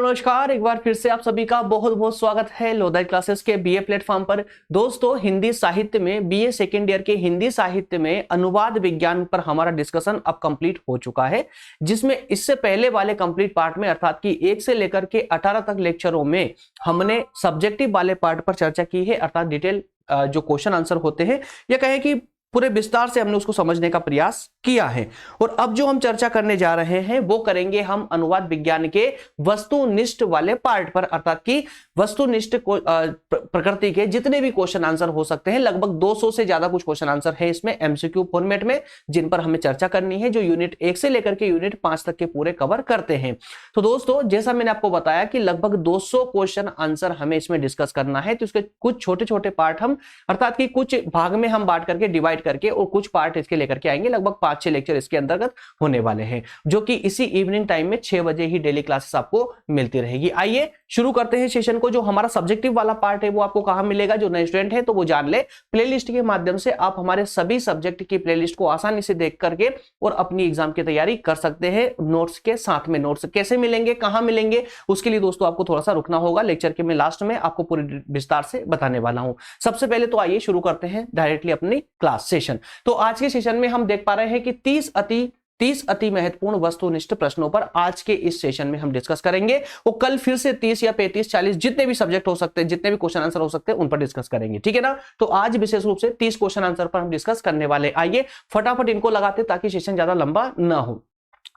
नमस्कार, एक बार फिर से आप सभी का बहुत बहुत स्वागत है लोधाई क्लासेस के बीए प्लेटफॉर्म पर। दोस्तों, हिंदी साहित्य में बीए सेकेंड ईयर के हिंदी साहित्य में अनुवाद विज्ञान पर हमारा डिस्कशन अब कंप्लीट हो चुका है, जिसमें इससे पहले वाले कंप्लीट पार्ट में अर्थात कि 1 से लेकर के 18 तक लेक्चरों में हमने सब्जेक्टिव वाले पार्ट पर चर्चा की है, अर्थात डिटेल जो क्वेश्चन आंसर होते हैं या कहें कि पूरे विस्तार से हमने उसको समझने का प्रयास किया है। और अब जो हम चर्चा करने जा रहे हैं वो करेंगे हम अनुवाद विज्ञान के वस्तुनिष्ठ वाले पार्ट पर, अर्थात कि वस्तुनिष्ठ प्रकृति के जितने भी क्वेश्चन आंसर हो सकते हैं, लगभग 200 से ज्यादा कुछ क्वेश्चन आंसर है इसमें एमसीक्यू फॉर्मेट में, जिन पर हमें चर्चा करनी है, जो यूनिट 1 से लेकर के यूनिट 5 तक के पूरे कवर करते हैं। तो दोस्तों, जैसा मैंने आपको बताया कि लगभग 200 क्वेश्चन आंसर हमें इसमें डिस्कस करना है, तो उसके कुछ छोटे छोटे पार्ट हम अर्थात कि कुछ भाग में हम बांट करके डिवाइड करके और कुछ पार्ट इसके लेकर के आएंगे। लगभग 5-6 लेक्चर इसके अंतर्गत होने वाले हैं, जो कि इसी इवनिंग टाइम में 6 बजे ही डेली क्लासेस आपको मिलती रहेगी। आइए शुरू करते हैं सेशन को। जो हमारा सब्जेक्टिव वाला पार्ट है वो आपको कहां मिलेगा, जो नए स्टूडेंट है तो वो जान ले, प्लेलिस्ट के माध्यम से आप हमारे सभी सब्जेक्ट की प्लेलिस्ट को आसानी से देख करके और अपनी एग्जाम की तैयारी कर सकते हैं नोट्स के साथ में। नोट्स कैसे मिलेंगे, कहां मिलेंगे, उसके लिए दोस्तों आपको थोड़ा सा रुकना होगा। लेक्चर के मैं लास्ट में आपको पूरी विस्तार से बताने वाला हूं। सबसे पहले तो आइए शुरू करते हैं डायरेक्टली अपनी क्लास सेशन। तो आज के सेशन में हम देख पा रहे हैं कि 30 अति महत्वपूर्ण वस्तुनिष्ठ प्रश्नों पर आज के इस सेशन में हम डिस्कस करेंगे। वो कल फिर से 30 या 35 40 जितने भी सब्जेक्ट हो सकते हैं, जितने भी क्वेश्चन आंसर हो सकते हैं, उन पर डिस्कस करेंगे, ठीक है ना। तो आज विशेष रूप से 30 क्वेश्चन आंसर पर हम डिस्कस करने वाले। आइए फटाफट इनको लगाते ताकि सेशन ज्यादा लंबा ना हो।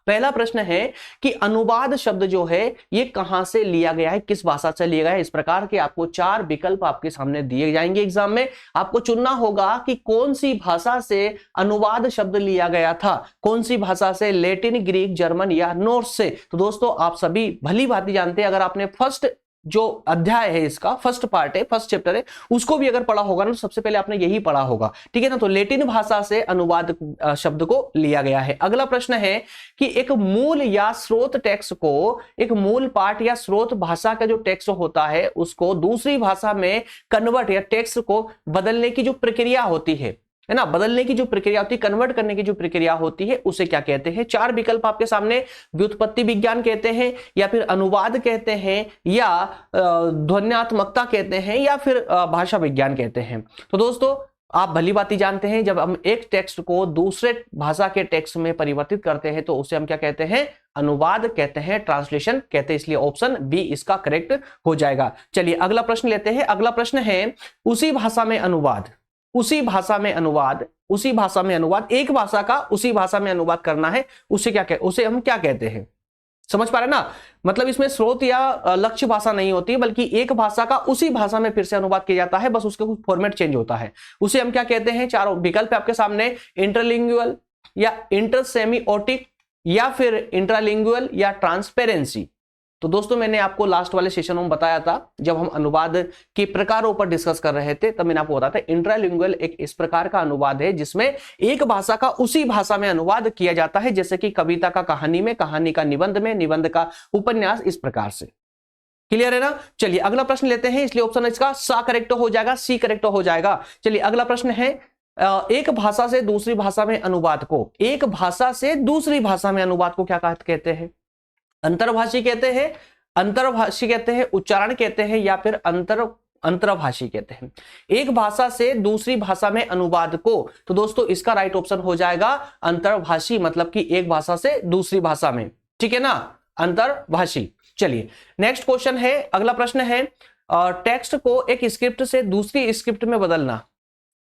पहला प्रश्न है कि अनुवाद शब्द जो है ये कहां से लिया गया है, किस भाषा से लिया गया है। इस प्रकार के आपको 4 विकल्प आपके सामने दिए जाएंगे एग्जाम में। आपको चुनना होगा कि कौन सी भाषा से अनुवाद शब्द लिया गया था, कौन सी भाषा से, लैटिन, ग्रीक, जर्मन या नॉर्स से। तो दोस्तों, आप सभी भली भांति जानते हैं, अगर आपने फर्स्ट जो अध्याय है, इसका फर्स्ट पार्ट है, फर्स्ट चैप्टर है, उसको भी अगर पढ़ा होगा ना, तो सबसे पहले आपने यही पढ़ा होगा, ठीक है ना। तो लैटिन भाषा से अनुवाद शब्द को लिया गया है। अगला प्रश्न है कि एक मूल या स्रोत टेक्स्ट को, एक मूल पाठ या स्रोत भाषा का जो टेक्स्ट होता है उसको दूसरी भाषा में कन्वर्ट या टेक्स्ट को बदलने की जो प्रक्रिया होती है ना, बदलने की जो प्रक्रिया होती है, कन्वर्ट करने की जो प्रक्रिया होती है, उसे क्या कहते हैं। 4 विकल्प आपके सामने, व्युत्पत्ति विज्ञान कहते हैं, या फिर अनुवाद कहते हैं, या ध्वन्यात्मकता कहते हैं, या फिर भाषा विज्ञान कहते हैं। तो दोस्तों, आप भली बात जानते हैं, जब हम एक टेक्स्ट को दूसरे भाषा के टेक्स्ट में परिवर्तित करते हैं तो उसे हम क्या कहते हैं, अनुवाद कहते हैं, ट्रांसलेशन कहते हैं। इसलिए ऑप्शन बी इसका करेक्ट हो जाएगा। चलिए अगला प्रश्न लेते हैं। अगला प्रश्न है उसी भाषा में अनुवाद, उसी भाषा में अनुवाद, उसी भाषा में अनुवाद, एक भाषा का उसी भाषा में अनुवाद करना है, उसे हम क्या कहते हैं। समझ पा रहे ना, मतलब इसमें स्रोत या लक्ष्य भाषा नहीं होती, बल्कि एक भाषा का उसी भाषा में फिर से अनुवाद किया जाता है, बस उसका कुछ फॉर्मेट चेंज होता है। उसे हम क्या कहते हैं। 4 विकल्प आपके सामने, इंटरलिंगुअल या इंटरसेमिओटिक या फिर इंट्रालिंगुअल या ट्रांसपेरेंसी। तो दोस्तों, मैंने आपको लास्ट वाले सेशन में बताया था, जब हम अनुवाद के प्रकारों पर डिस्कस कर रहे थे, तब मैंने आपको बताया था इंट्रालिंगुअल एक इस प्रकार का अनुवाद है जिसमें एक भाषा का उसी भाषा में अनुवाद किया जाता है, जैसे कि कविता का कहानी में, कहानी का निबंध में, निबंध का उपन्यास, इस प्रकार से। क्लियर है ना। चलिए अगला प्रश्न लेते हैं। इसलिए ऑप्शन इसका सा करेक्ट हो जाएगा, सी करेक्ट हो जाएगा। चलिए अगला प्रश्न है, एक भाषा से दूसरी भाषा में अनुवाद को, एक भाषा से दूसरी भाषा में अनुवाद को क्या कहते हैं। अंतर्भाषी कहते हैं, अंतर्भाषी कहते हैं, उच्चारण कहते हैं, या फिर अंतर्भाषी कहते हैं। एक भाषा से दूसरी भाषा में अनुवाद को, तो दोस्तों इसका राइट ऑप्शन हो जाएगा अंतर्भाषी, मतलब कि एक भाषा से दूसरी भाषा में, ठीक है ना, अंतर्भाषी। चलिए नेक्स्ट क्वेश्चन है, अगला प्रश्न है, टेक्स्ट को एक स्क्रिप्ट से दूसरी स्क्रिप्ट में बदलना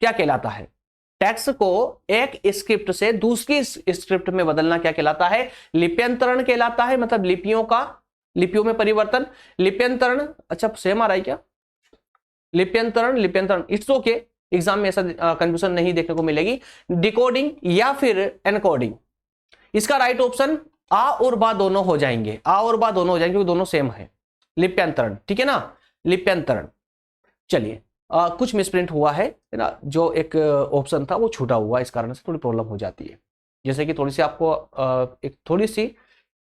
क्या कहलाता है। टेक्स्ट को एक स्क्रिप्ट से दूसरी स्क्रिप्ट में बदलना क्या कहलाता है। लिप्यंतरण कहलाता है, मतलब लिपियों में परिवर्तन। लिप्यंतरण, अच्छा सेम आ रहा है क्या, लिप्यंतरण, इट्स ओके, एग्जाम में ऐसा कंफ्यूजन नहीं देखने को मिलेगी। डिकोडिंग या फिर एनकोडिंग, इसका राइट ऑप्शन आ और बा दोनों हो जाएंगे, आ और बा दोनों हो जाएंगे, क्योंकि दोनों सेम है। लिप्यंतरण, ठीक है ना, लिप्यंतरण। चलिए कुछ मिसप्रिंट हुआ है ना, जो एक ऑप्शन था वो छूटा हुआ, इस कारण से थोड़ी प्रॉब्लम हो जाती है। जैसे कि थोड़ी सी आपको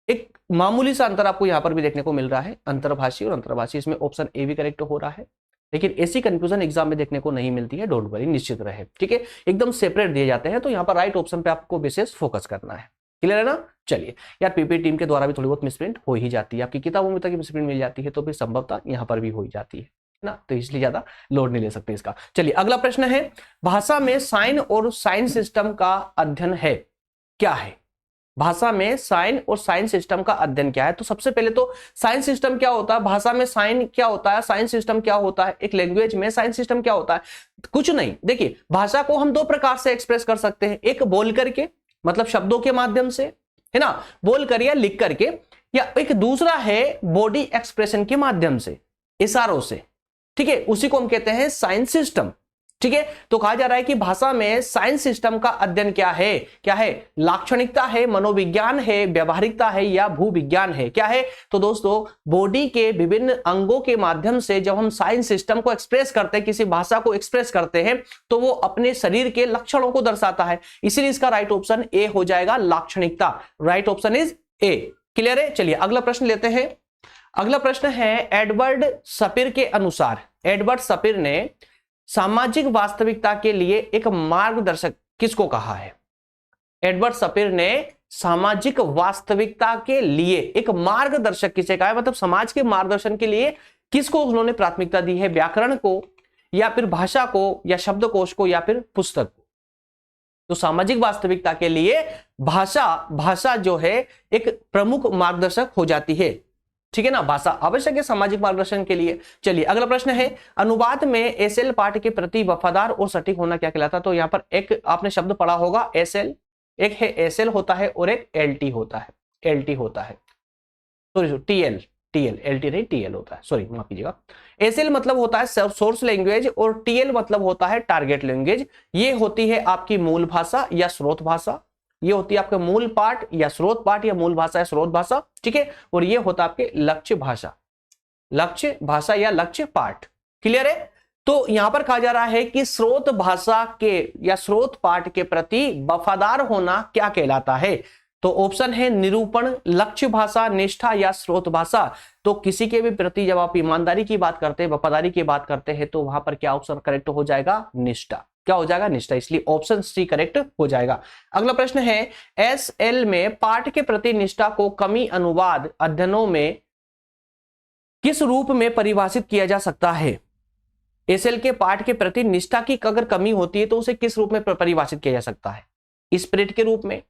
एक मामूली सा अंतर आपको यहाँ पर भी देखने को मिल रहा है, अंतर्भाषी और अंतर्भाषी, इसमें ऑप्शन ए भी करेक्ट हो रहा है, लेकिन ऐसी कंफ्यूजन एग्जाम में देखने को नहीं मिलती है। डोंट वरी, निश्चित रहे, ठीक है, एकदम सेपरेट दिए जाते हैं। तो यहाँ पर राइट ऑप्शन पे आपको विशेष फोकस करना है। क्लियर है ना। चलिए यार, पीपीटी टीम के द्वारा भी थोड़ी बहुत मिसप्रिंट हो ही जाती है, आपकी किताबों में तक मिसप्रिंट मिल जाती है, तो फिर संभवतः यहाँ पर भी हो ही जाती है ना, तो इसलिए ज्यादा लोड नहीं ले सकते इसका। चलिए अगला प्रश्न है, भाषा में साइन और साइन सिस्टम का अध्ययन है, क्या है? भाषा में साइन और साइन सिस्टम का अध्ययन क्या है? तो सबसे पहले तो साइन सिस्टम क्या होता है, भाषा में साइन क्या होता है, साइन सिस्टम क्या होता है, एक लैंग्वेज में साइन सिस्टम क्या होता है? कुछ नहीं, देखिए भाषा को हम दो प्रकार से एक्सप्रेस कर सकते हैं, एक बोल करके मतलब शब्दों के माध्यम से, है ना, बोल कर या लिख करके, या एक दूसरा है बॉडी एक्सप्रेशन के माध्यम से, इशारों से, ठीक है, उसी को हम कहते हैं साइन सिस्टम। ठीक है, तो कहा जा रहा है कि भाषा में साइंस सिस्टम का अध्ययन क्या है? क्या है? लाक्षणिकता है, मनोविज्ञान है, व्यवहारिकता है या भूविज्ञान है? क्या है? तो दोस्तों बॉडी के विभिन्न अंगों के माध्यम से जब हम साइंस सिस्टम को एक्सप्रेस करते हैं, किसी भाषा को एक्सप्रेस करते हैं, तो वो अपने शरीर के लक्षणों को दर्शाता है, इसीलिए इसका राइट ऑप्शन ए हो जाएगा, लाक्षणिकता। Right option is A. Clear है। चलिए अगला प्रश्न लेते हैं। अगला प्रश्न है, एडवर्ड सपीर के अनुसार, एडवर्ड सपीर ने सामाजिक वास्तविकता के लिए एक मार्गदर्शक किसको कहा है? एडवर्ड सपीर ने सामाजिक वास्तविकता के लिए एक मार्गदर्शक किसे कहा है, मतलब समाज के मार्गदर्शन के लिए किसको उन्होंने प्राथमिकता दी है? व्याकरण को या फिर भाषा को या शब्दकोश को या फिर पुस्तक को? तो सामाजिक वास्तविकता के लिए भाषा जो है एक प्रमुख मार्गदर्शक हो जाती है। ठीक है ना, भाषा आवश्यक है सामाजिक मार्गदर्शन के लिए। चलिए अगला प्रश्न है, अनुवाद में एसएल पाठ के प्रति वफादार और सटीक होना क्या कहलाता है? तो यहां पर एक आपने शब्द पढ़ा होगा एसएल, एक है एसएल होता है और एक एलटी होता है, एलटी होता है, सॉरी टीएल, टीएल, एलटी नहीं टीएल होता है, सॉरी माफ कीजिएगा। एसएल मतलब होता है सोर्स लैंग्वेज और टीएल मतलब होता है टारगेट लैंग्वेज। ये होती है आपकी मूल भाषा या स्रोत भाषा, ये होती है आपका मूल पाठ या स्रोत पाठ या मूल भाषा या स्रोत भाषा। ठीक है, और ये होता है आपके लक्ष्य भाषा, लक्ष्य भाषा या लक्ष्य पाठ। क्लियर है। तो यहां पर कहा जा रहा है कि स्रोत भाषा के या स्रोत पाठ के प्रति वफादार होना क्या कहलाता है? तो ऑप्शन है निरूपण, लक्ष्य भाषा, निष्ठा या स्रोत भाषा। तो किसी के भी प्रति जब आप ईमानदारी की बात करते हैं, वफादारी की बात करते हैं, तो वहां पर क्या ऑप्शन करेक्ट हो जाएगा? निष्ठा। क्या हो जाएगा? निष्ठा, इसलिए ऑप्शन सी करेक्ट हो जाएगा। अगला प्रश्न है, एसएल में पाठ के प्रति निष्ठा को कमी अनुवाद अध्ययनों में किस रूप में परिभाषित किया जा सकता है? एसएल के पाठ के प्रति निष्ठा की अगर कमी होती है तो उसे किस रूप में परिभाषित किया जा सकता है? स्पिरिट के रूप में,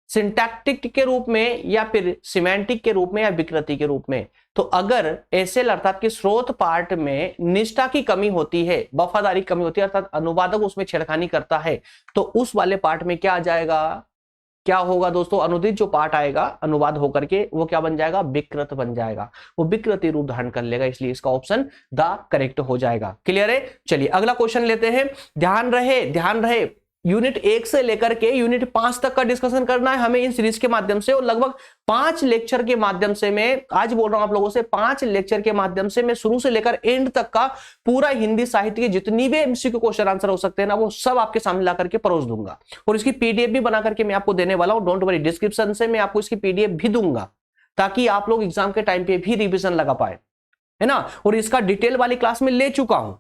सिंटैक्टिक के रूप में या फिर सिमेंटिक के रूप में या विकृति के रूप में? तो अगर एसएल अर्थात कि स्रोत पाठ में निष्ठा की कमी होती है, वफादारी कमी होती है, अर्थात अनुवादक उसमें छेड़खानी करता है, तो उस वाले पाठ में क्या आ जाएगा? क्या होगा दोस्तों? अनुदित जो पाठ आएगा अनुवाद होकर के वो क्या बन जाएगा? विकृत बन जाएगा, वो विकृति रूप धारण कर लेगा, इसलिए इसका ऑप्शन द करेक्ट हो जाएगा। क्लियर है। चलिए अगला क्वेश्चन लेते हैं। ध्यान रहे यूनिट 1 से लेकर के यूनिट 5 तक का डिस्कशन करना है हमें इन सीरीज के माध्यम से, और लगभग 5 लेक्चर के माध्यम से मैं आज बोल रहा हूं आप लोगों से, 5 लेक्चर के माध्यम से मैं शुरू से लेकर एंड तक का पूरा हिंदी साहित्य के जितनी भी एमसीक्यू क्वेश्चन आंसर हो सकते हैं ना, वो सब आपके सामने ला करके परोस दूंगा, और इसकी पीडीएफ भी बना करके मैं आपको देने वाला हूं। डोंट वरी, डिस्क्रिप्शन से मैं आपको इसकी पीडीएफ भी दूंगा, ताकि आप लोग एग्जाम के टाइम पे भी रिविजन लगा पाए, है ना। और इसका डिटेल वाली क्लास में ले चुका हूं,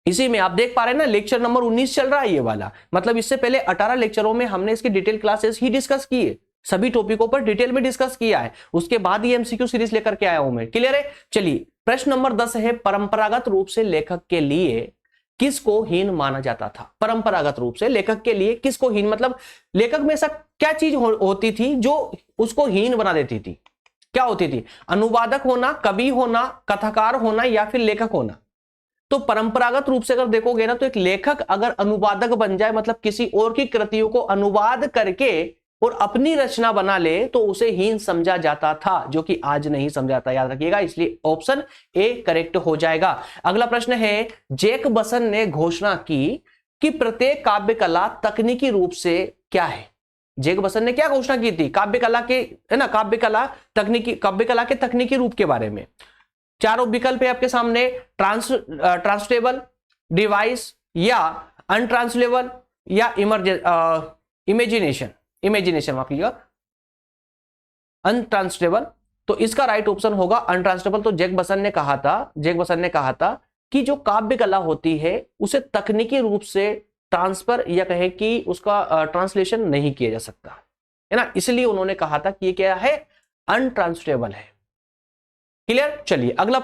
इसी में आप देख पा रहे हैं ना, लेक्चर नंबर 19 चल रहा है ये वाला, मतलब इससे पहले 18 लेक्चरों में हमने इसकी डिटेल क्लासेस ही डिस्कस की है, सभी टॉपिकों पर डिटेल में डिस्कस किया है, उसके बाद ये एमसीक्यू सीरीज लेकर के आया हूं मैं। क्लियर है। चलिए प्रश्न नंबर 10 है, परंपरागत रूप से लेखक के लिए किसको हीन माना जाता था? परंपरागत रूप से लेखक के लिए किसको हीन, मतलब लेखक में ऐसा क्या चीज होती थी जो उसको हीन बना देती थी? क्या होती थी? अनुवादक होना, कवि होना, कथाकार होना या फिर लेखक होना? तो परंपरागत रूप से अगर देखोगे ना, तो एक लेखक अगर अनुवादक बन जाए, मतलब किसी और की कृतियों को अनुवाद करके और अपनी रचना बना ले, तो उसे हीन समझा जाता था, जो कि आज नहीं समझाता, याद रखिएगा, इसलिए ऑप्शन ए करेक्ट हो जाएगा। अगला प्रश्न है, जैक बसन ने घोषणा की कि प्रत्येक काव्य कला तकनीकी रूप से क्या है? जैक बसन ने क्या घोषणा की थी? काव्य कला के, है ना, काव्य कला के तकनीकी रूप के बारे में। चारों विकल्प है आपके सामने, ट्रांसलेबल, डिवाइस या अनट्रांसलेबल या इमेजिनेशन माफ कीजिएगा, अनट्रांसलेबल। तो इसका राइट ऑप्शन होगा अनट्रांसलेबल। तो जैक बसन ने कहा था कि जो काव्य कला होती है उसे तकनीकी रूप से ट्रांसफर या कहे कि उसका ट्रांसलेशन नहीं किया जा सकता, है ना, इसलिए उन्होंने कहा था कि ये क्या है, अनट्रांसलेटेबल है। क्लियर। चलिए अगला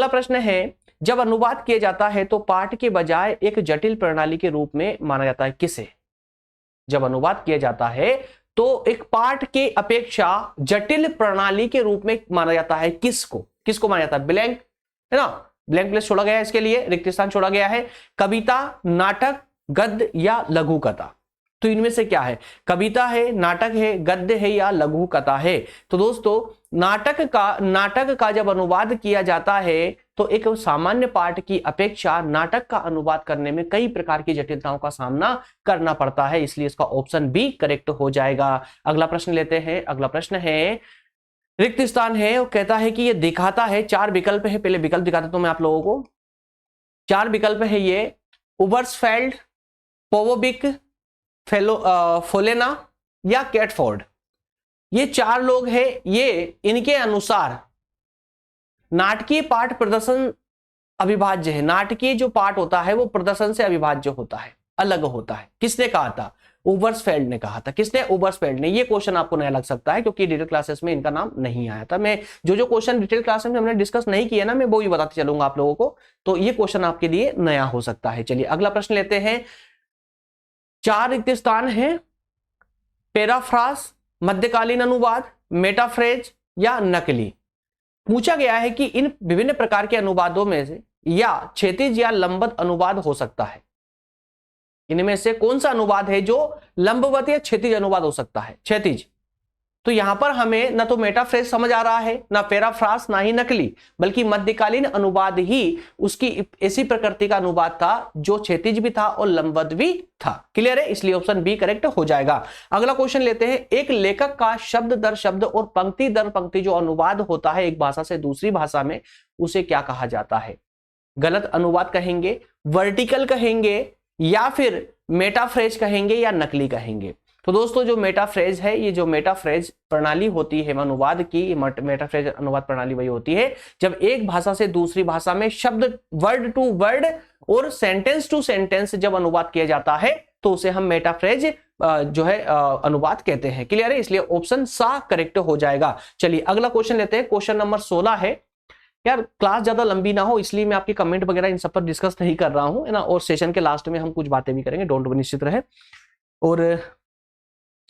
प्रश्न है जब अनुवाद किया जाता है तो पाठ के बजाय एक जटिल प्रणाली के रूप में माना जाता है, किसे? जब अनुवाद किया जाता है तो एक पाठ के अपेक्षा जटिल प्रणाली के रूप में माना जाता है, किसको माना जाता है? ब्लैंक, है ना, ब्लैंक प्लेस छोड़ा गया है, इसके लिए रिक्त स्थान छोड़ा गया है। कविता, नाटक, गद्य या लघु कथा? तो इनमें से क्या है, कविता है, नाटक है, गद्य है या लघु कथा है? तो दोस्तों नाटक का जब अनुवाद किया जाता है तो एक सामान्य पाठ की अपेक्षा नाटक का अनुवाद करने में कई प्रकार की जटिलताओं का सामना करना पड़ता है, इसलिए इसका ऑप्शन बी करेक्ट हो जाएगा। अगला प्रश्न लेते हैं। अगला प्रश्न है, रिक्त स्थान है, वो कहता है कि ये दिखाता है, 4 विकल्प है, पहले विकल्प दिखाता हूं मैं आप लोगों को। 4 विकल्प है ये, उबर्सफेल्ड, पोवोबिक, फोलेना या कैटफोर्ड। ये 4 लोग हैं, ये इनके अनुसार नाटकीय पाठ प्रदर्शन अविभाज्य है। नाटकीय जो पाठ होता है वो प्रदर्शन से अविभाज्य होता है, अलग होता है। किसने कहा था? उबर्सफेल्ड ने कहा था। किसने? उबर्सफेल्ड ने। ये क्वेश्चन आपको नया लग सकता है क्योंकि डिटेल क्लासेस में इनका नाम नहीं आया था। मैं जो क्वेश्चन डिटेल क्लासेस में हमने डिस्कस नहीं किया ना, मैं वो ही बताते चलूंगा आप लोगों को, तो ये क्वेश्चन आपके लिए नया हो सकता है। चलिए अगला प्रश्न लेते हैं। 4 रिक्त स्थान है, पैराफ्रास, मध्यकालीन अनुवाद, मेटाफ्रेज या नकली। पूछा गया है कि इन विभिन्न प्रकार के अनुवादों में से या क्षैतिज या लंबवत अनुवाद हो सकता है, इनमें से कौन सा अनुवाद है जो लंबवत या क्षैतिज अनुवाद हो सकता है? क्षैतिज। तो यहां पर हमें ना तो मेटाफ्रेज समझ आ रहा है, ना पैराफ्रास, ना ही नकली, बल्कि मध्यकालीन अनुवाद ही उसकी ऐसी प्रकृति का अनुवाद था जो क्षैतिज भी था और लंबवत भी था। क्लियर है, इसलिए ऑप्शन बी करेक्ट हो जाएगा। अगला क्वेश्चन लेते हैं। एक लेखक का शब्द दर शब्द और पंक्ति दर पंक्ति जो अनुवाद होता है एक भाषा से दूसरी भाषा में, उसे क्या कहा जाता है? गलत अनुवाद कहेंगे, वर्टिकल कहेंगे, या फिर मेटाफ्रेज कहेंगे, या नकली कहेंगे? तो दोस्तों जो मेटाफ्रेज है, ये जो मेटाफ्रेज प्रणाली होती है अनुवाद की, मेटाफ्रेज अनुवाद प्रणाली वही होती है जब एक भाषा से दूसरी भाषा में शब्द वर्ड टू वर्ड और सेंटेंस टू सेंटेंस जब अनुवाद किया जाता है तो उसे हम मेटाफ्रेज जो है अनुवाद कहते हैं। क्लियर है, इसलिए ऑप्शन सा करेक्ट हो जाएगा। चलिए अगला क्वेश्चन लेते हैं। क्वेश्चन नंबर 16 है। यार क्लास ज्यादा लंबी ना हो इसलिए मैं आपके कमेंट वगैरह इन सब पर डिस्कस नहीं कर रहा हूं, है ना, और सेशन के लास्ट में हम कुछ बातें भी करेंगे, डोंट वरी, निश्चित रहे। और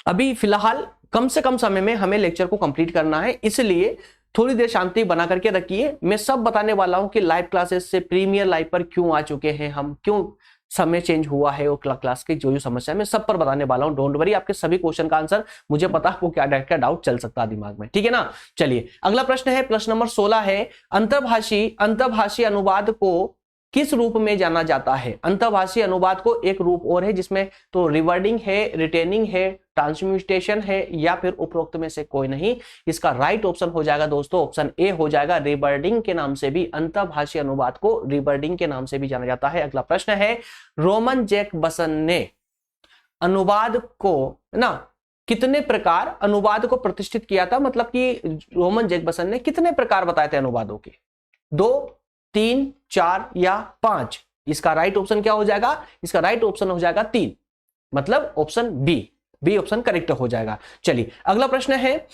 अभी फिलहाल कम से कम समय में हमें लेक्चर को कंप्लीट करना है, इसलिए थोड़ी देर शांति बना करके रखिए। मैं सब बताने वाला हूं कि लाइव क्लासेस से प्रीमियर लाइव पर क्यों आ चुके हैं हम, क्यों समय चेंज हुआ है, और क्लास की जो समस्या है मैं सब पर बताने वाला हूं। डोंट वरी, आपके सभी क्वेश्चन का आंसर मुझे पता आपको क्या डाउट चल सकता है दिमाग में, ठीक है ना। चलिए अगला प्रश्न है, प्रश्न नंबर 16 है। अंतर्भाषी अनुवाद को किस रूप में जाना जाता है? अंतर्भाषी अनुवाद को एक रूप और है जिसमें तो रिवर्डिंग है, रिटेनिंग है, ट्रांसम्यूटेशन है, या फिर उपरोक्त में से कोई नहीं। इसका राइट ऑप्शन हो जाएगा दोस्तों ऑप्शन ए हो जाएगा। रिवर्डिंग के नाम से भी, अंतर्भाषी अनुवाद को रिवर्डिंग के नाम से भी जाना जाता है। अगला प्रश्न है, रोमन जैकबसन ने अनुवाद को ना कितने प्रकार अनुवाद को प्रतिष्ठित किया था? मतलब कि रोमन जैकबसन ने कितने प्रकार बताए थे अनुवादों के? 2, 3, 4 या 5? इसका राइट ऑप्शन क्या हो जाएगा? इसका राइट ऑप्शन हो जाएगा 3, मतलब ऑप्शन बी ऑप्शन करेक्ट हो जाएगा। चलिए अगला प्रश्न है।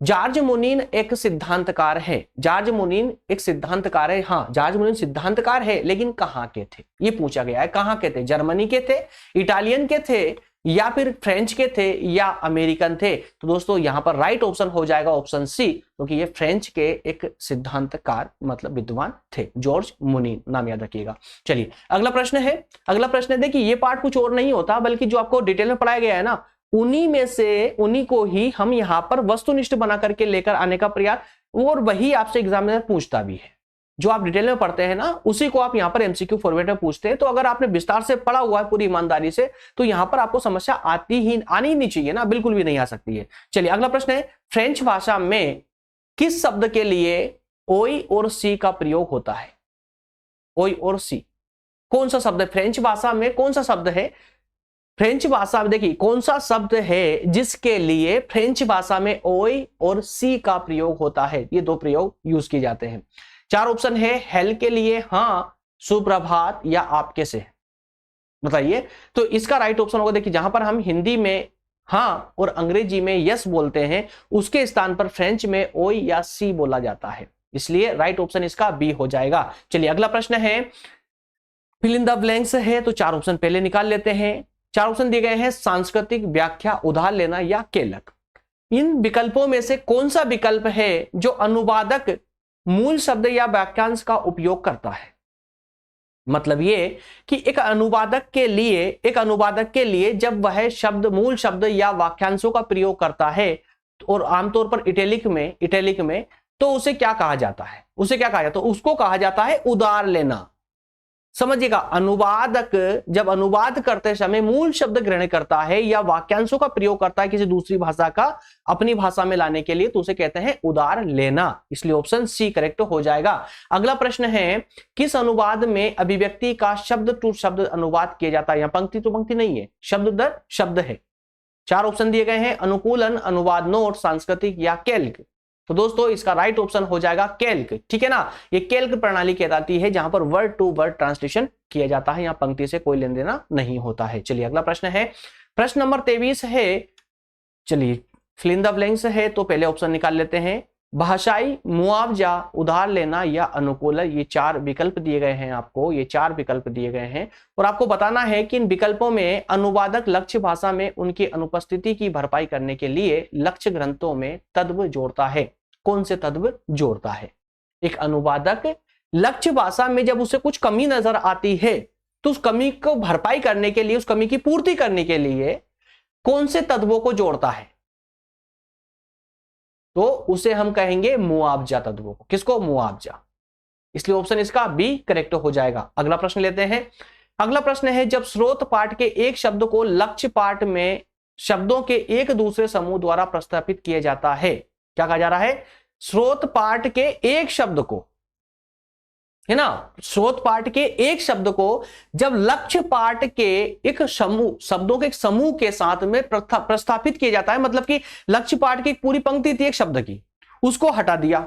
जॉर्ज मुनीन एक सिद्धांतकार है। जॉर्ज मुनीन एक सिद्धांतकार है। हाँ, जॉर्ज मुनीन सिद्धांतकार है, लेकिन कहां के थे? ये पूछा गया है, कहां के थे? जर्मनी के थे, इटालियन के थे, या फिर फ्रेंच के थे, या अमेरिकन थे? तो दोस्तों यहां पर राइट ऑप्शन हो जाएगा ऑप्शन सी, क्योंकि ये फ्रेंच के एक सिद्धांतकार मतलब विद्वान थे, जॉर्ज मुनीन, नाम याद रखिएगा। चलिए अगला प्रश्न है। अगला प्रश्न है, देखिए ये पार्ट कुछ और नहीं होता बल्कि जो आपको डिटेल में पढ़ाया गया है ना, उन्हीं को ही हम यहाँ पर वस्तुनिष्ठ बना करके लेकर आने का प्रयास, और वही आपसे एग्जाम में पूछता भी है। जो आप डिटेल में पढ़ते हैं ना, उसी को आप यहाँ पर एमसीक्यू फॉर्मेट में पूछते हैं। तो अगर आपने विस्तार से पढ़ा हुआ है पूरी ईमानदारी से, तो यहाँ पर आपको समस्या आनी ही नहीं चाहिए ना, बिल्कुल भी नहीं आ सकती है। चलिए अगला प्रश्न है, फ्रेंच भाषा में किस शब्द के लिए ओई और सी का प्रयोग होता है? ओई और सी कौन सा शब्द है फ्रेंच भाषा में? कौन सा शब्द है फ्रेंच भाषा में? देखिए कौन सा शब्द है जिसके लिए फ्रेंच भाषा में ओई और सी का प्रयोग होता है? ये 2 प्रयोग यूज किए जाते हैं। 4 ऑप्शन है। हेल के लिए हाँ, सुप्रभात, या आपके से। बताइए। तो इसका राइट ऑप्शन होगा, देखिए जहां पर हम हिंदी में हाँ और अंग्रेजी में यस बोलते हैं, उसके स्थान पर फ्रेंच में ओ या सी बोला जाता है। इसलिए राइट ऑप्शन इसका बी हो जाएगा। चलिए अगला प्रश्न है, फिल इन द ब्लैंक्स है, तो 4 ऑप्शन पहले निकाल लेते हैं। 4 ऑप्शन दिए गए हैं, सांस्कृतिक, व्याख्या, उधार लेना या केलक। इन विकल्पों में से कौन सा विकल्प है जो अनुवादक मूल शब्द या वाक्यांश का उपयोग करता है? मतलब ये कि एक अनुवादक के लिए जब वह शब्द, मूल शब्द या वाक्यांशों का प्रयोग करता है और आमतौर पर इटैलिक में, तो उसे क्या कहा जाता है? उसको कहा जाता है उधार लेना। समझिएगा, अनुवादक जब अनुवाद करते समय मूल शब्द ग्रहण करता है या वाक्यांशों का प्रयोग करता है किसी दूसरी भाषा का अपनी भाषा में लाने के लिए, तो उसे कहते हैं उधार लेना। इसलिए ऑप्शन सी करेक्ट हो जाएगा। अगला प्रश्न है, किस अनुवाद में अभिव्यक्ति का शब्द टू शब्द अनुवाद किया जाता है? यहां पंक्ति टू पंक्ति नहीं है, शब्द दर शब्द है। 4 ऑप्शन दिए गए हैं, अनुकूलन, अनुवाद नोट, सांस्कृतिक या कैल्क। तो दोस्तों इसका राइट ऑप्शन हो जाएगा कैल्क। ठीक है ना, ये कैल्क प्रणाली कहलाती है जहां पर वर्ड टू वर्ड ट्रांसलेशन किया जाता है, यहां पंक्ति से कोई लेन देना नहीं होता है। चलिए अगला प्रश्न है, प्रश्न नंबर 23 है। चलिए फिल इन द ब्लैंक्स है, तो पहले ऑप्शन निकाल लेते हैं। भाषाई, मुआवजा, उधार लेना या अनुकूलन, ये 4 विकल्प दिए गए हैं आपको, ये 4 विकल्प दिए गए हैं और आपको बताना है कि इन विकल्पों में अनुवादक लक्ष्य भाषा में उनकी अनुपस्थिति की भरपाई करने के लिए लक्ष्य ग्रंथों में तत्व जोड़ता है। कौन से तत्व जोड़ता है? एक अनुवादक लक्ष्य भाषा में जब उसे कुछ कमी नजर आती है तो उस कमी को भरपाई करने के लिए, उस कमी की पूर्ति करने के लिए कौन से तत्वों को जोड़ता है? तो उसे हम कहेंगे मुआवजा तत्वों को। किसको? मुआवजा। इसलिए ऑप्शन इसका बी करेक्ट हो जाएगा। अगला प्रश्न लेते हैं। अगला प्रश्न है, जब स्रोत पाठ के एक शब्द को लक्ष्य पाठ में शब्दों के एक दूसरे समूह द्वारा प्रस्थापित किया जाता है, क्या कहा जा रहा है? स्रोत पाठ के एक शब्द को, है ना, स्रोत पाठ के एक शब्द को जब लक्ष्य पाठ के एक समूह, शब्दों के एक समूह के साथ में प्रस्थापित किया जाता है, मतलब कि लक्ष्य पाठ की एक पूरी पंक्ति थी एक शब्द की, उसको हटा दिया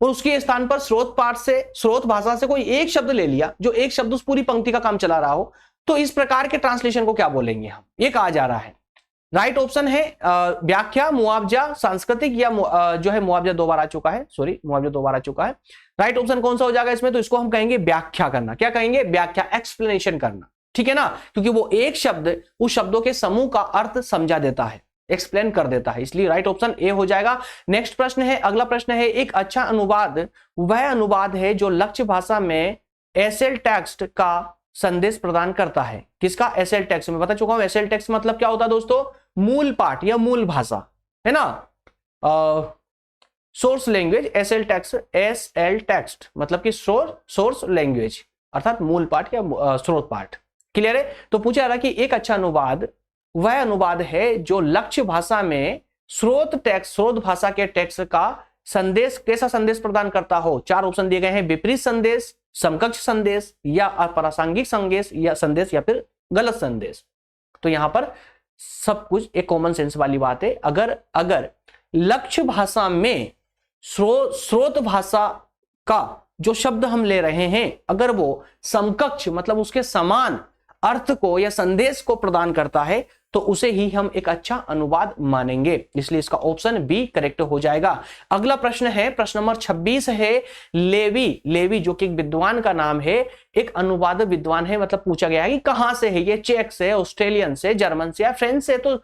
और उसके स्थान पर स्रोत पाठ से, स्रोत भाषा से कोई एक शब्द ले लिया जो एक शब्द उस पूरी पंक्ति का काम चला रहा हो, तो इस प्रकार के ट्रांसलेशन को क्या बोलेंगे हम? ये कहा जा रहा है। राइट ऑप्शन है व्याख्या, मुआवजा, सांस्कृतिक या जो है मुआवजा 2 बार आ चुका है, मुआवजा 2 बार आ चुका है। राइट ऑप्शन कौन सा हो जाएगा इसमें? तो इसको हम कहेंगे व्याख्या करना। क्या कहेंगे? व्याख्या, एक्सप्लेनेशन करना। ठीक है ना, क्योंकि वो एक शब्द उस शब्दों के समूह का अर्थ समझा देता है, एक्सप्लेन कर देता है, इसलिए राइट ऑप्शन ए हो जाएगा। नेक्स्ट प्रश्न है, अगला प्रश्न है, एक अच्छा अनुवाद वह अनुवाद है जो लक्ष्य भाषा में एसेल टेक्स्ट का संदेश प्रदान करता है। किसका? एसेल टेक्स्ट। में बता चुका हूं एसेल टेक्स्ट मतलब क्या होता है दोस्तों? मूल पाठ या मूल भाषा, है ना, सोर्स लैंग्वेज। एसेल टेक्स्ट मतलब कि सोर्स लैंग्वेज अर्थात मूल पाठ या स्रोत पाठ। क्लियर है? तो पूछा रहा कि एक अच्छा अनुवाद वह अनुवाद है जो लक्ष्य भाषा में स्रोत भाषा के टेक्स्ट का संदेश, कैसा संदेश प्रदान करता हो? 4 ऑप्शन दिए गए हैं, विपरीत संदेश, समकक्ष संदेश या अप्रासंगिक संदेश या फिर गलत संदेश। तो यहां पर सब कुछ एक कॉमन सेंस वाली बात है। अगर लक्ष्य भाषा में स्रोत भाषा का जो शब्द हम ले रहे हैं, अगर वो समकक्ष मतलब उसके समान अर्थ को या संदेश को प्रदान करता है, तो उसे ही हम एक अच्छा अनुवाद मानेंगे। इसलिए इसका ऑप्शन बी करेक्ट हो जाएगा। अगला प्रश्न है, प्रश्न नंबर 26 है। लेवी जो कि एक विद्वान का नाम है, एक अनुवाद विद्वान है, मतलब पूछा गया है कि कहां से है ये? चेक से, ऑस्ट्रेलियन से, जर्मन से या फ्रेंच से? तो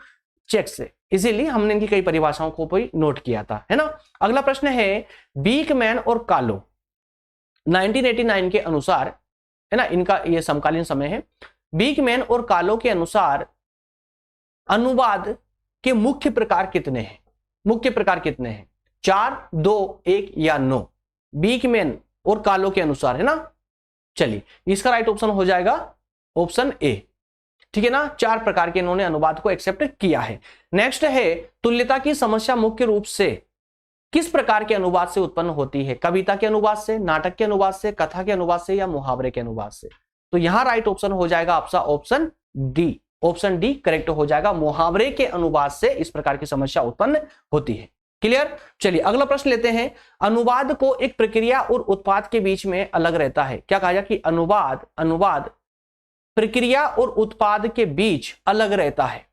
चेक से, इसीलिए हमने इनकी कई परिभाषाओं को भी नोट किया था, है ना। अगला प्रश्न है, बीकमैन और कालो 1989 के अनुसार, है ना, इनका ये समकालीन समय है। बीकमैन और कालो के अनुसार अनुवाद के मुख्य प्रकार कितने हैं? 4, 2, 1 या 9? बीकमैन और कालो के अनुसार, है ना। चलिए इसका राइट ऑप्शन हो जाएगा ऑप्शन ए। ठीक है ना, 4 प्रकार के इन्होंने अनुवाद को एक्सेप्ट किया है। नेक्स्ट है, तुल्यता की समस्या मुख्य रूप से किस प्रकार के अनुवाद से उत्पन्न होती है? कविता के अनुवाद से, नाटक के अनुवाद से, कथा के अनुवाद से या मुहावरे के अनुवाद से? तो यहां राइट ऑप्शन हो जाएगा आपका option D. Option D correct हो जाएगा। मुहावरे के अनुवाद से इस प्रकार की समस्या उत्पन्न होती है। क्लियर? चलिए अगला प्रश्न लेते हैं। अनुवाद को एक प्रक्रिया और उत्पाद के बीच में अलग रहता है। क्या कहा जाए कि अनुवाद प्रक्रिया और उत्पाद के बीच अलग रहता है।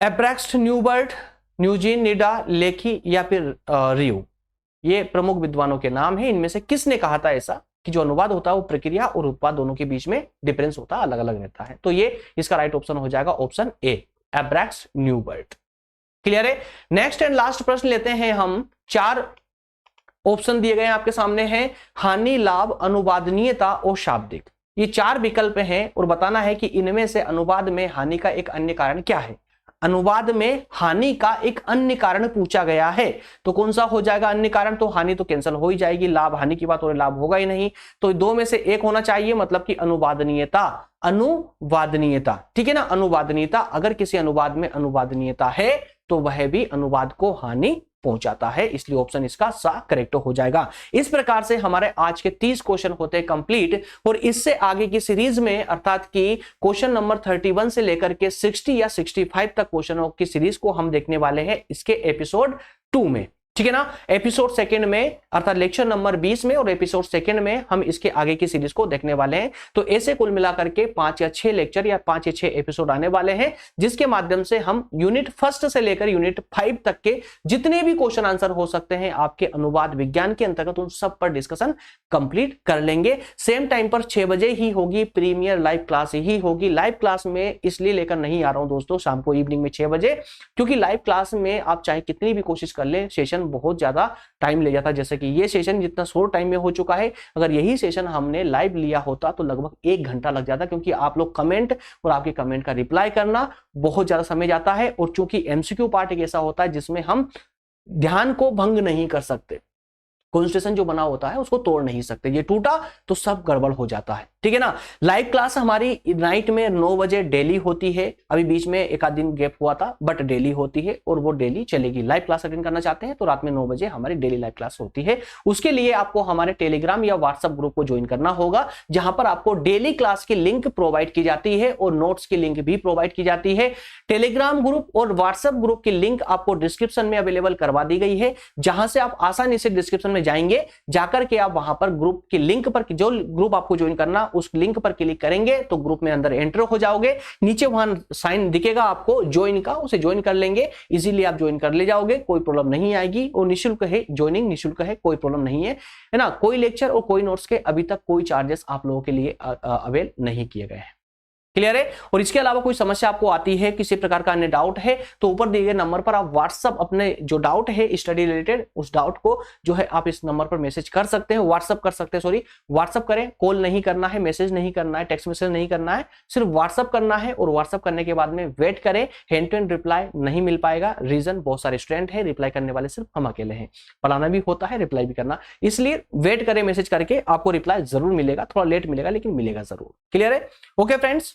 एब्रैक्स्ट, न्यूबर्ट, न्यूजीन, निडा, लेखी या फिर रियू, ये प्रमुख विद्वानों के नाम हैं। इनमें से किसने कहा था ऐसा कि जो अनुवाद होता है वो प्रक्रिया और उत्पाद दोनों के बीच में डिफरेंस होता है, अलग अलग रहता है। तो ये इसका राइट ऑप्शन हो जाएगा ऑप्शन ए, एब्रैक्स्ट, न्यूबर्ट। क्लियर है। नेक्स्ट एंड लास्ट प्रश्न लेते हैं हम। 4 ऑप्शन दिए गए हैं आपके सामने हैं, हानि, लाभ, अनुवादनीयता और शाब्दिक। ये 4 विकल्प हैं और बताना है कि इनमें से अनुवाद में हानि का एक अन्य कारण क्या है। अनुवाद में हानि का एक अन्य कारण पूछा गया है, तो कौन सा हो जाएगा अन्य कारण? तो हानि तो कैंसिल हो ही जाएगी, लाभ, हानि की बात हो रही, लाभ होगा ही नहीं, तो 2 में से एक होना चाहिए, मतलब कि अनुवादनीयता। अनुवादनीयता, ठीक है ना, अनुवादनीयता। अगर किसी अनुवाद में अनुवादनीयता है तो वह भी अनुवाद को हानि पहुंचाता है, इसलिए ऑप्शन इसका सा करेक्ट हो जाएगा। इस प्रकार से हमारे आज के 30 क्वेश्चन होते हैं कंप्लीट, और इससे आगे की सीरीज में अर्थात कि क्वेश्चन नंबर 31 से लेकर के 60 या 65 तक क्वेश्चनों की सीरीज को हम देखने वाले हैं इसके एपिसोड 2 में, ठीक है ना। एपिसोड सेकंड में अर्थात लेक्चर नंबर 20 में और एपिसोड सेकंड में हम इसके आगे की सीरीज को देखने वाले हैं। तो ऐसे कुल मिलाकर के 5 या 6 लेक्चर या 5 या 6 एपिसोड आने वाले हैं, जिसके माध्यम से हम यूनिट 1 से लेकर यूनिट 5 तक के जितने भी क्वेश्चन आंसर हो सकते हैं आपके अनुवाद विज्ञान के अंतर्गत, उन सब पर डिस्कशन कंप्लीट कर लेंगे। सेम टाइम पर 6 बजे ही होगी प्रीमियर लाइव क्लास ही होगी। लाइव क्लास में इसलिए लेकर नहीं आ रहा हूं दोस्तों शाम को इवनिंग में 6 बजे, क्योंकि लाइव क्लास में आप चाहे कितनी भी कोशिश कर ले, सेशन बहुत ज्यादा टाइम ले जाता है। जैसे कि ये सेशन जितना शॉर्ट टाइम में हो चुका है, अगर यही सेशन हमने लाइव लिया होता तो लगभग 1 घंटा लग जाता, क्योंकि आप लोग कमेंट और आपके कमेंट का रिप्लाई करना बहुत ज्यादा समय जाता है। और चूंकि एमसीक्यू पार्ट एक ऐसा होता है जिसमें हम ध्यान को भंग नहीं कर सकते, कॉन्स्टिट्यूशन जो बना होता है उसको तोड़ नहीं सकते, ये टूटा तो सब गड़बड़ हो जाता है, ठीक है ना। लाइव क्लास हमारी नाइट में 9 बजे डेली होती है, अभी बीच में एक आध दिन गैप हुआ था, बट डेली होती है और वो डेली चलेगी। लाइव क्लास अटेंड करना चाहते हैं तो रात में 9 बजे हमारी डेली लाइव क्लास होती है। उसके लिए आपको हमारे टेलीग्राम या व्हाट्सएप ग्रुप को ज्वाइन करना होगा, जहां पर आपको डेली क्लास की लिंक प्रोवाइड की जाती है और नोट्स की लिंक भी प्रोवाइड की जाती है। टेलीग्राम ग्रुप और व्हाट्सएप ग्रुप की लिंक आपको डिस्क्रिप्शन में अवेलेबल करवा दी गई है, जहां से आप आसानी से डिस्क्रिप्शन में जाएंगे, जाकर के आप वहां पर ग्रुप की लिंक पर, जो ग्रुप आपको ज्वाइन करना उस लिंक पर क्लिक करेंगे तो ग्रुप में अंदर एंटर हो जाओगे। नीचे वहां साइन दिखेगा आपको ज्वाइन का, उसे ज्वाइन कर लेंगे, इजीली आप ज्वाइन कर ले जाओगे, कोई प्रॉब्लम नहीं आएगी। और निःशुल्क है, ज्वाइनिंग निःशुल्क है, कोई प्रॉब्लम नहीं है ना। कोई लेक्चर और कोई नोट्स के अभी तक कोई चार्जेस आप लोगों के लिए अवेल नहीं किए गए हैं। क्लियर है। और इसके अलावा कोई समस्या आपको आती है, किसी प्रकार का अन्य डाउट है, तो ऊपर दिए गए नंबर पर आप व्हाट्सअप अपने जो डाउट है स्टडी रिलेटेड, उस डाउट को जो है आप इस नंबर पर मैसेज कर सकते हैं, व्हाट्सअप कर सकते हैं, सॉरी व्हाट्सअप करें, कॉल नहीं करना है, मैसेज नहीं करना है, टेक्स्ट मैसेज नहीं करना है, सिर्फ व्हाट्सअप करना है। और व्हाट्सअप करने के बाद में वेट करें, हैंड टू हैंड रिप्लाई नहीं मिल पाएगा, रीजन बहुत सारे स्टूडेंट है, रिप्लाई करने वाले सिर्फ हम अकेले हैं, पढ़ाना भी होता है रिप्लाई भी करना, इसलिए वेट करें, मैसेज करके आपको रिप्लाई जरूर मिलेगा, थोड़ा लेट मिलेगा लेकिन मिलेगा जरूर। क्लियर है। ओके फ्रेंड्स,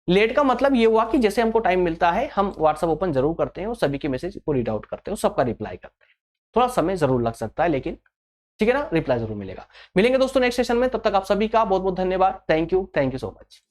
लेट का मतलब ये हुआ कि जैसे हमको टाइम मिलता है हम व्हाट्सएप ओपन जरूर करते हैं और सभी के मैसेज को रीड आउट करते हैं, सबका रिप्लाई करते हैं, थोड़ा समय जरूर लग सकता है लेकिन ठीक है ना, रिप्लाई जरूर मिलेगा। मिलेंगे दोस्तों नेक्स्ट सेशन में, तब तक आप सभी का बहुत बहुत धन्यवाद। Thank you so much.